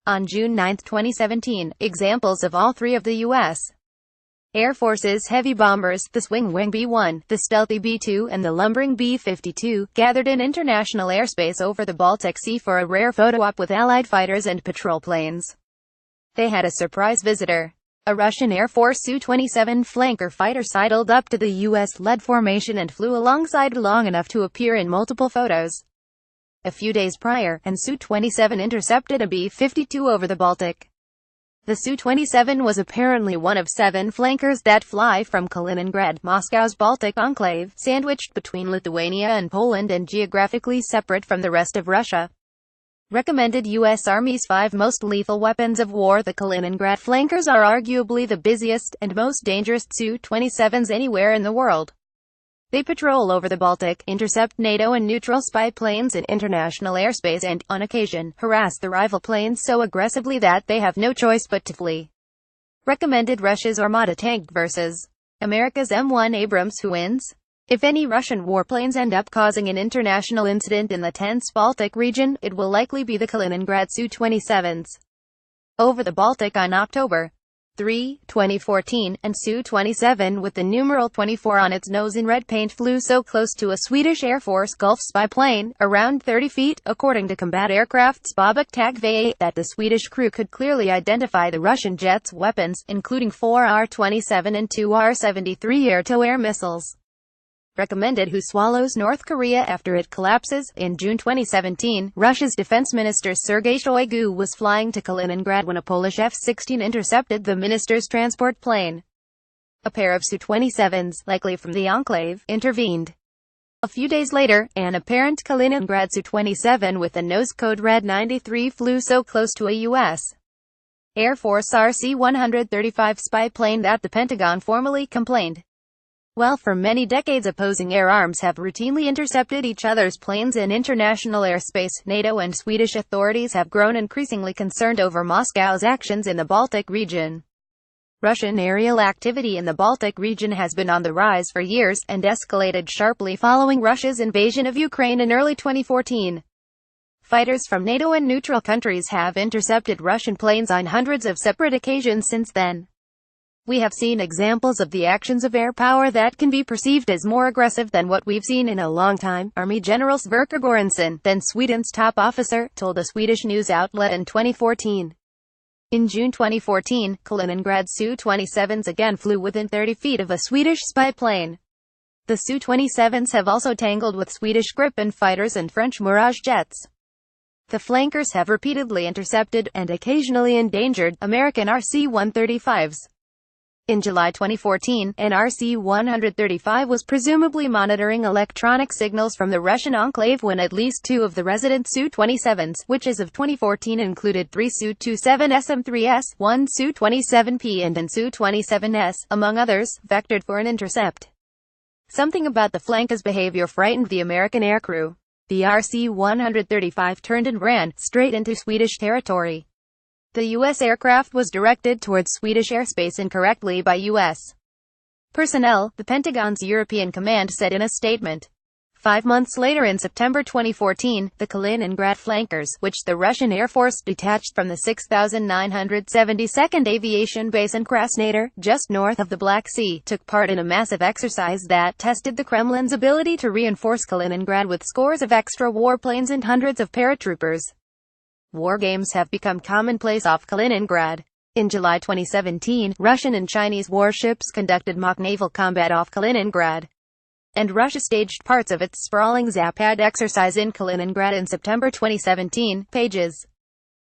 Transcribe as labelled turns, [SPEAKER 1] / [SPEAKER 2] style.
[SPEAKER 1] On June 9, 2017, examples of all three of the U.S. Air Force's heavy bombers, the swingwing B-1, the stealthy B-2 and the lumbering B-52, gathered in international airspace over the Baltic Sea for a rare photo op with Allied fighters and patrol planes. They had a surprise visitor. A Russian Air Force Su-27 Flanker fighter sidled up to the U.S.-led formation and flew alongside long enough to appear in multiple photos. A few days prior, an Su-27 intercepted a B-52 over the Baltic. The Su-27 was apparently one of 7 flankers that fly from Kaliningrad, Moscow's Baltic enclave, sandwiched between Lithuania and Poland and geographically separate from the rest of Russia. Recommended U.S. Army's 5 most lethal weapons of war. The Kaliningrad flankers are arguably the busiest and most dangerous Su-27s anywhere in the world. They patrol over the Baltic, intercept NATO and neutral spy planes in international airspace and, on occasion, harass the rival planes so aggressively that they have no choice but to flee. Recommended Russia's Armada tank vs. America's M1 Abrams. Who wins? If any Russian warplanes end up causing an international incident in the tense Baltic region, it will likely be the Kaliningrad Su-27s. Over the Baltic on October 3, 2014, an Su-27 with the numeral 24 on its nose in red paint flew so close to a Swedish Air Force Gulf spy plane, around 30 feet, according to Combat Aircraft's Babak Tagvay, that the Swedish crew could clearly identify the Russian jet's weapons, including 4 R-27 and 2 R-73 air-to-air missiles. Recommended Who swallows North Korea after it collapses? In June 2017, Russia's defense minister Sergei Shoigu was flying to Kaliningrad when a Polish F-16 intercepted the minister's transport plane. A pair of Su-27s, likely from the enclave, intervened. A few days later, an apparent Kaliningrad Su-27 with a nose code Red 93 flew so close to a U.S. Air Force RC-135 spy plane that the Pentagon formally complained. Well, for many decades opposing air arms have routinely intercepted each other's planes in international airspace. NATO and Swedish authorities have grown increasingly concerned over Moscow's actions in the Baltic region. Russian aerial activity in the Baltic region has been on the rise for years, and escalated sharply following Russia's invasion of Ukraine in early 2014. Fighters from NATO and neutral countries have intercepted Russian planes on hundreds of separate occasions since then. We have seen examples of the actions of air power that can be perceived as more aggressive than what we've seen in a long time, Army General Sverker Göransson, then Sweden's top officer, told a Swedish news outlet in 2014. In June 2014, Kaliningrad Su-27s again flew within 30 feet of a Swedish spy plane. The Su-27s have also tangled with Swedish Gripen fighters and French Mirage jets. The flankers have repeatedly intercepted, and occasionally endangered, American RC-135s. In July 2014, an RC-135 was presumably monitoring electronic signals from the Russian enclave when at least 2 of the resident Su-27s, which as of 2014 included 3 Su-27 SM-3S, 1 Su-27P and an Su-27S, among others, vectored for an intercept. Something about the flanker's behavior frightened the American aircrew. The RC-135 turned and ran, straight into Swedish territory. The U.S. aircraft was directed towards Swedish airspace incorrectly by U.S. personnel, the Pentagon's European Command said in a statement. 5 months later in September 2014, the Kaliningrad flankers, which the Russian Air Force detached from the 6,972nd Aviation Base in Krasnodar, just north of the Black Sea, took part in a massive exercise that tested the Kremlin's ability to reinforce Kaliningrad with scores of extra warplanes and hundreds of paratroopers. War games have become commonplace off Kaliningrad. In July 2017, Russian and Chinese warships conducted mock naval combat off Kaliningrad. And Russia staged parts of its sprawling Zapad exercise in Kaliningrad in September 2017. Pages.